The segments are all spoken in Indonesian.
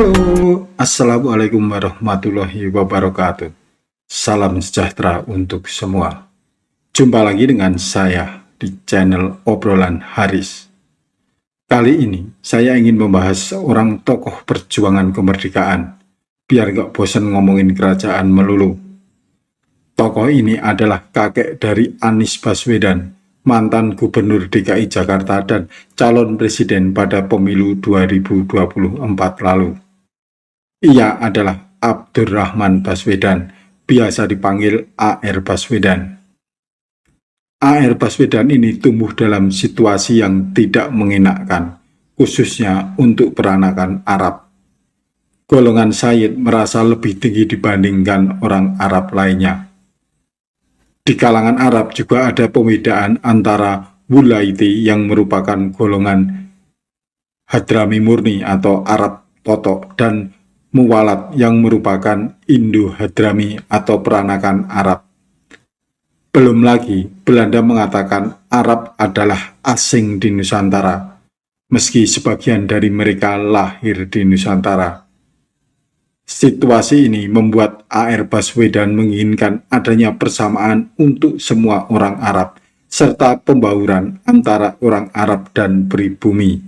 Halo, Assalamualaikum warahmatullahi wabarakatuh. Salam sejahtera untuk semua. Jumpa lagi dengan saya di channel Obrolan Haris. Kali ini saya ingin membahas seorang tokoh perjuangan kemerdekaan, biar gak bosan ngomongin kerajaan melulu. Tokoh ini adalah kakek dari Anies Baswedan, mantan gubernur DKI Jakarta dan calon presiden pada pemilu 2024 lalu. Ia adalah Abdurrahman Baswedan, biasa dipanggil A.R. Baswedan. A.R. Baswedan ini tumbuh dalam situasi yang tidak mengenakan, khususnya untuk peranakan Arab. Golongan Sayyid merasa lebih tinggi dibandingkan orang Arab lainnya. Di kalangan Arab juga ada pembedaan antara Wulaiti yang merupakan golongan Hadrami murni atau Arab Totok dan Muwalat yang merupakan Indo-Hadrami atau peranakan Arab. Belum lagi Belanda mengatakan Arab adalah asing di Nusantara, meski sebagian dari mereka lahir di Nusantara. Situasi ini membuat A.R. Baswedan menginginkan adanya persamaan untuk semua orang Arab, serta pembauran antara orang Arab dan pribumi.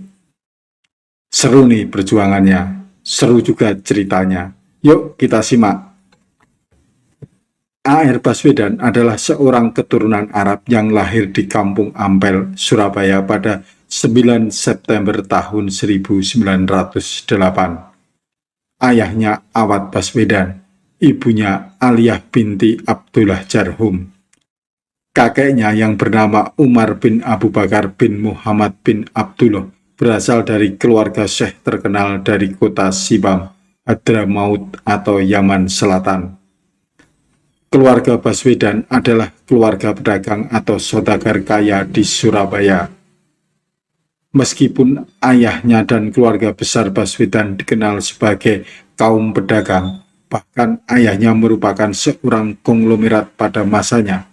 Seru nih perjuangannya, seru juga ceritanya. Yuk kita simak. A.R. Baswedan adalah seorang keturunan Arab yang lahir di Kampung Ampel, Surabaya pada 9 September tahun 1908. Ayahnya Awad Baswedan, ibunya Aliyah binti Abdullah Jarhum. Kakeknya yang bernama Umar bin Abu Bakar bin Muhammad bin Abdullah berasal dari keluarga syekh terkenal dari kota Sibam, Hadramaut atau Yaman Selatan. Keluarga Baswedan adalah keluarga pedagang atau saudagar kaya di Surabaya. Meskipun ayahnya dan keluarga besar Baswedan dikenal sebagai kaum pedagang, bahkan ayahnya merupakan seorang konglomerat pada masanya,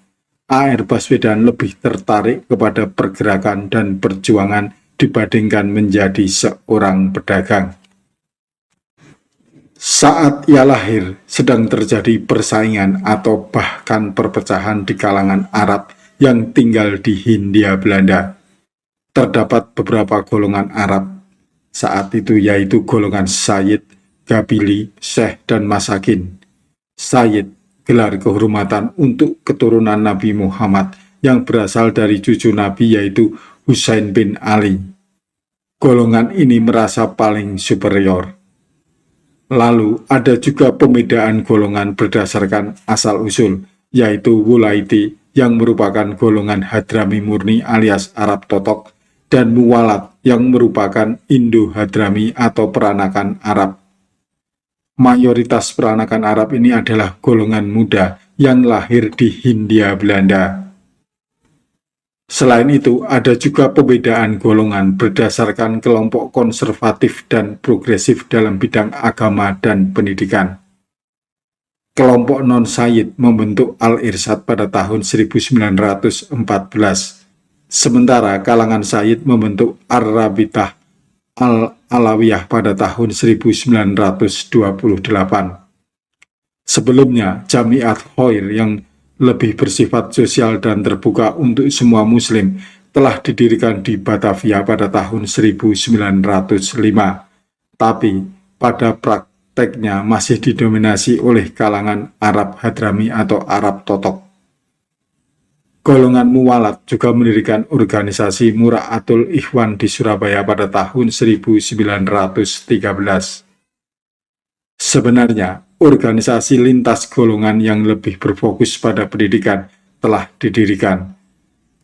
A.R. Baswedan lebih tertarik kepada pergerakan dan perjuangan dibandingkan menjadi seorang pedagang. Saat ia lahir, sedang terjadi persaingan atau bahkan perpecahan di kalangan Arab yang tinggal di Hindia Belanda. Terdapat beberapa golongan Arab saat itu, yaitu golongan Sayyid, Gabili, Syekh, dan Masakin. Sayyid, gelar kehormatan untuk keturunan Nabi Muhammad yang berasal dari cucu Nabi yaitu Husain bin Ali. Golongan ini merasa paling superior. Lalu ada juga pembedaan golongan berdasarkan asal-usul, yaitu Wulaiti yang merupakan golongan Hadrami murni alias Arab Totok, dan Muwalat yang merupakan Indo-Hadrami atau peranakan Arab. Mayoritas peranakan Arab ini adalah golongan muda yang lahir di Hindia Belanda. Selain itu, ada juga pembedaan golongan berdasarkan kelompok konservatif dan progresif dalam bidang agama dan pendidikan. Kelompok non-Sayyid membentuk Al-Irsyad pada tahun 1914. Sementara kalangan Sayyid membentuk Ar-Rabitah Al-Alawiyah pada tahun 1928. Sebelumnya, Jamiat Khair yang lebih bersifat sosial dan terbuka untuk semua muslim telah didirikan di Batavia pada tahun 1905. Tapi pada prakteknya masih didominasi oleh kalangan Arab Hadrami atau Arab Totok. Golongan Muwalat juga mendirikan organisasi Mura'atul Ikhwan di Surabaya pada tahun 1913. Sebenarnya, organisasi lintas golongan yang lebih berfokus pada pendidikan telah didirikan.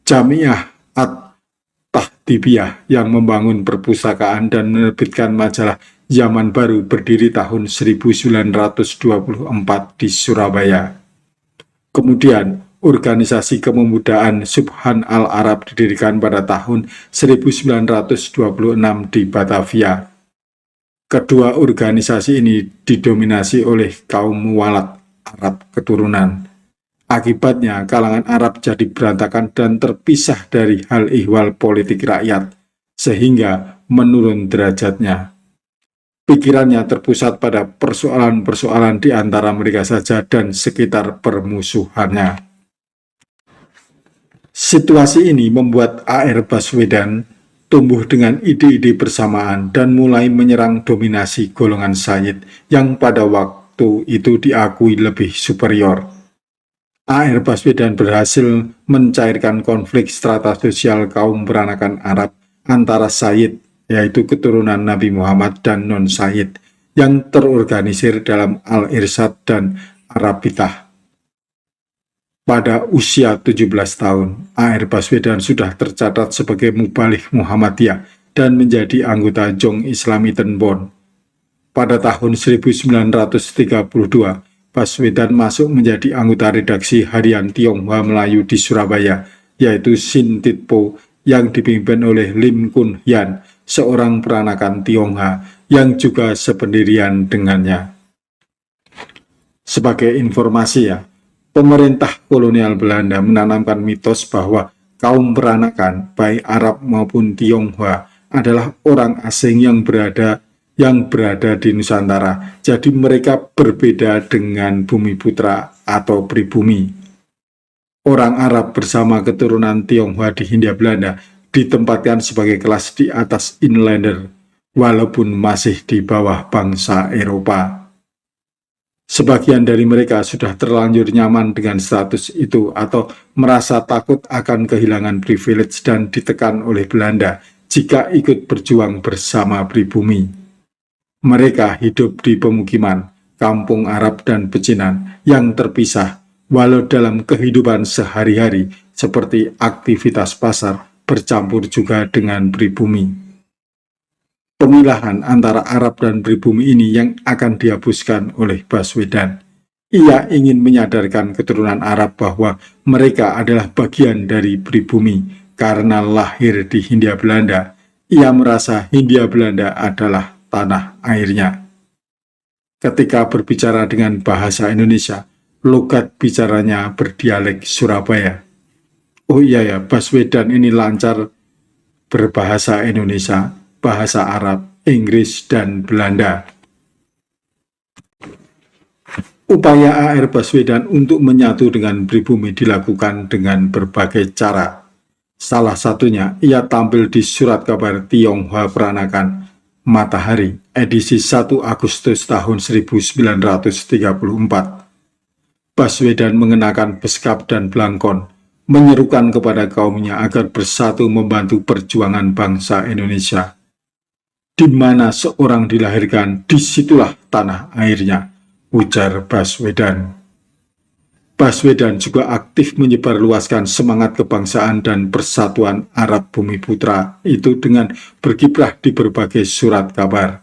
Jamiah At-Tahdibiyah yang membangun perpustakaan dan menerbitkan majalah Zaman Baru berdiri tahun 1924 di Surabaya. Kemudian, organisasi kepemudaan Subhan al-Arab didirikan pada tahun 1926 di Batavia. Kedua organisasi ini didominasi oleh kaum Muwalat Arab keturunan. Akibatnya, kalangan Arab jadi berantakan dan terpisah dari hal ihwal politik rakyat, sehingga menurun derajatnya. Pikirannya terpusat pada persoalan-persoalan di antara mereka saja dan sekitar permusuhannya. Situasi ini membuat A.R. Baswedan tumbuh dengan ide-ide bersamaan dan mulai menyerang dominasi golongan Sayyid yang pada waktu itu diakui lebih superior. A.R. Baswedan berhasil mencairkan konflik strata sosial kaum peranakan Arab antara Sayyid, yaitu keturunan Nabi Muhammad, dan non-Sayyid yang terorganisir dalam Al-Irsyad dan Arabitah. Pada usia 17 tahun, A.R. Baswedan sudah tercatat sebagai mubalik Muhammadiyah dan menjadi anggota Jong Islami Tenbon. Pada tahun 1932, Baswedan masuk menjadi anggota redaksi harian Tionghoa Melayu di Surabaya, yaitu Sin Tit Po, yang dipimpin oleh Lim Kun Hian, seorang peranakan Tionghoa yang juga sependirian dengannya. Sebagai informasi ya, pemerintah kolonial Belanda menanamkan mitos bahwa kaum peranakan, baik Arab maupun Tionghoa, adalah orang asing yang berada di Nusantara. Jadi mereka berbeda dengan bumi putra atau pribumi. Orang Arab bersama keturunan Tionghoa di Hindia Belanda ditempatkan sebagai kelas di atas inlander, walaupun masih di bawah bangsa Eropa. Sebagian dari mereka sudah terlanjur nyaman dengan status itu atau merasa takut akan kehilangan privilege dan ditekan oleh Belanda jika ikut berjuang bersama pribumi. Mereka hidup di pemukiman, kampung Arab dan pecinan yang terpisah, walau dalam kehidupan sehari-hari seperti aktivitas pasar bercampur juga dengan pribumi. Pemilahan antara Arab dan pribumi ini yang akan dihapuskan oleh Baswedan. Ia ingin menyadarkan keturunan Arab bahwa mereka adalah bagian dari pribumi karena lahir di Hindia Belanda. Ia merasa Hindia Belanda adalah tanah airnya. Ketika berbicara dengan bahasa Indonesia, logat bicaranya berdialek Surabaya. Oh iya ya, Baswedan ini lancar berbahasa Indonesia, bahasa Arab, Inggris, dan Belanda. Upaya A.R. Baswedan untuk menyatu dengan pribumi dilakukan dengan berbagai cara. Salah satunya, ia tampil di surat kabar Tionghoa Peranakan Matahari, edisi 1 Agustus tahun 1934. Baswedan mengenakan beskap dan belangkon, menyerukan kepada kaumnya agar bersatu membantu perjuangan bangsa Indonesia. Di mana seorang dilahirkan, disitulah tanah airnya, ujar Baswedan. Baswedan juga aktif menyebarluaskan semangat kebangsaan dan persatuan Arab Bumi Putra itu dengan berkiprah di berbagai surat kabar.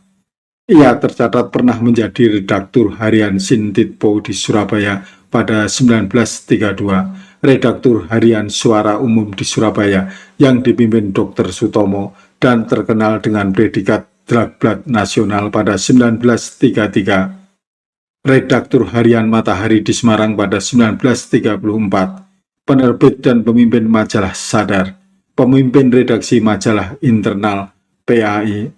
Ia tercatat pernah menjadi redaktur harian Sin Tit Po di Surabaya pada 1932, redaktur harian Suara Umum di Surabaya yang dipimpin Dr. Sutomo dan terkenal dengan predikat Dragblat Nasional pada 1933. Redaktur harian Matahari di Semarang pada 1934, penerbit dan pemimpin majalah Sadar, pemimpin redaksi majalah internal PAI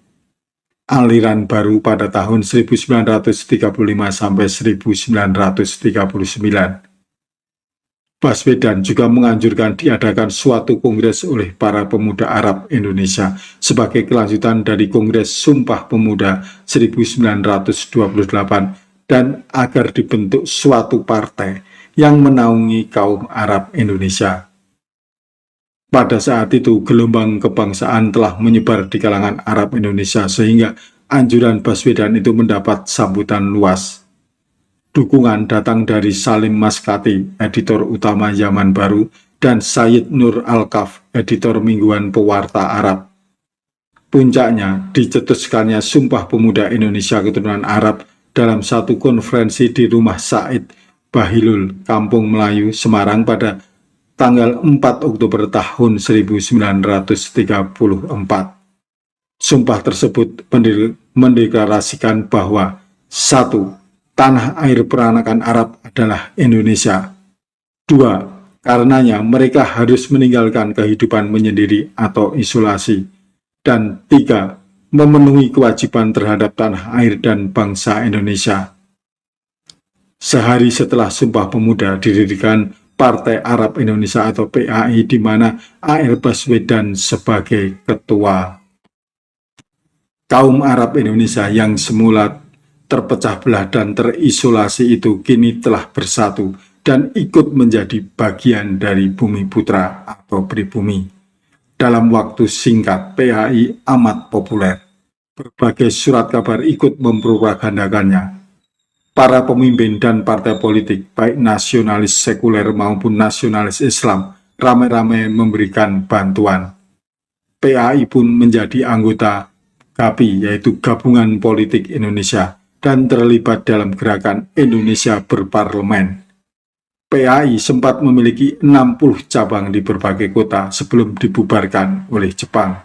Aliran Baru pada tahun 1935 sampai 1939. Baswedan juga menganjurkan diadakan suatu kongres oleh para pemuda Arab Indonesia sebagai kelanjutan dari Kongres Sumpah Pemuda 1928 dan agar dibentuk suatu partai yang menaungi kaum Arab Indonesia. Pada saat itu, gelombang kebangsaan telah menyebar di kalangan Arab Indonesia sehingga anjuran Baswedan itu mendapat sambutan luas. Dukungan datang dari Salim Maskati, editor utama Zaman Baru, dan Sayyid Nur Al-Kaf, editor mingguan pewarta Arab. Puncaknya, dicetuskannya Sumpah Pemuda Indonesia Keturunan Arab dalam satu konferensi di rumah Said Bahilul, Kampung Melayu, Semarang pada tanggal 4 Oktober tahun 1934. Sumpah tersebut mendeklarasikan bahwa 1. Tanah air peranakan Arab adalah Indonesia. 2. Karenanya mereka harus meninggalkan kehidupan menyendiri atau isolasi. Dan 3. memenuhi kewajiban terhadap tanah air dan bangsa Indonesia. Sehari setelah Sumpah Pemuda didirikan Partai Arab Indonesia atau PAI, di mana A.R. Baswedan sebagai ketua. Kaum Arab Indonesia yang semula terpecah belah dan terisolasi itu kini telah bersatu dan ikut menjadi bagian dari Bumi Putra atau pribumi. Dalam waktu singkat, PAI amat populer. Berbagai surat kabar ikut mempropagandakannya. Para pemimpin dan partai politik, baik nasionalis sekuler maupun nasionalis Islam, ramai-ramai memberikan bantuan. PAI pun menjadi anggota GAPI, yaitu Gabungan Politik Indonesia, dan terlibat dalam gerakan Indonesia Berparlemen. PAI sempat memiliki 60 cabang di berbagai kota sebelum dibubarkan oleh Jepang.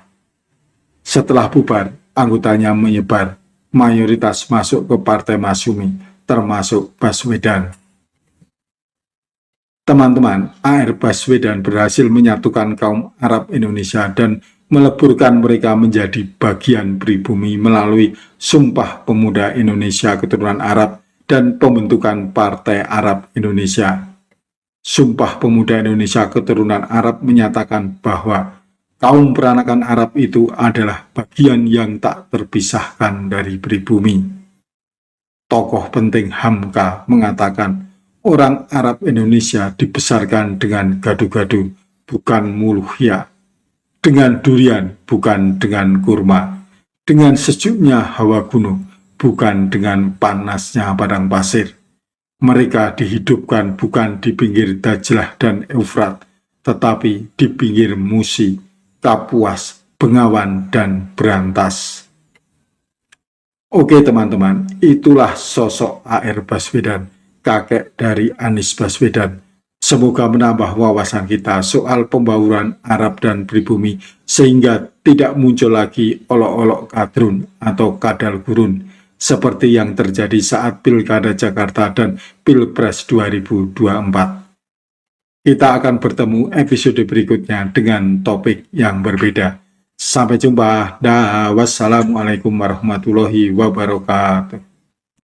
Setelah bubar, anggotanya menyebar, mayoritas masuk ke Partai Masyumi, termasuk Baswedan. Teman-teman, A.R. Baswedan berhasil menyatukan kaum Arab Indonesia dan meleburkan mereka menjadi bagian pribumi melalui Sumpah Pemuda Indonesia Keturunan Arab dan pembentukan Partai Arab Indonesia. Sumpah Pemuda Indonesia Keturunan Arab menyatakan bahwa kaum peranakan Arab itu adalah bagian yang tak terpisahkan dari pribumi. Tokoh penting Hamka mengatakan, orang Arab Indonesia dibesarkan dengan gadu-gadu, bukan muluhya, dengan durian, bukan dengan kurma, dengan sejuknya hawa gunung, bukan dengan panasnya padang pasir. Mereka dihidupkan bukan di pinggir Dajlah dan Eufrat, tetapi di pinggir Musi, Kapuas, Bengawan, dan Brantas. Oke teman-teman, itulah sosok A.R. Baswedan, kakek dari Anies Baswedan. Semoga menambah wawasan kita soal pembauran Arab dan pribumi, sehingga tidak muncul lagi olok-olok kadrun atau kadal gurun, seperti yang terjadi saat Pilkada Jakarta dan Pilpres 2024. Kita akan bertemu episode berikutnya dengan topik yang berbeda. Sampai jumpa. Wassalamualaikum warahmatullahi wabarakatuh.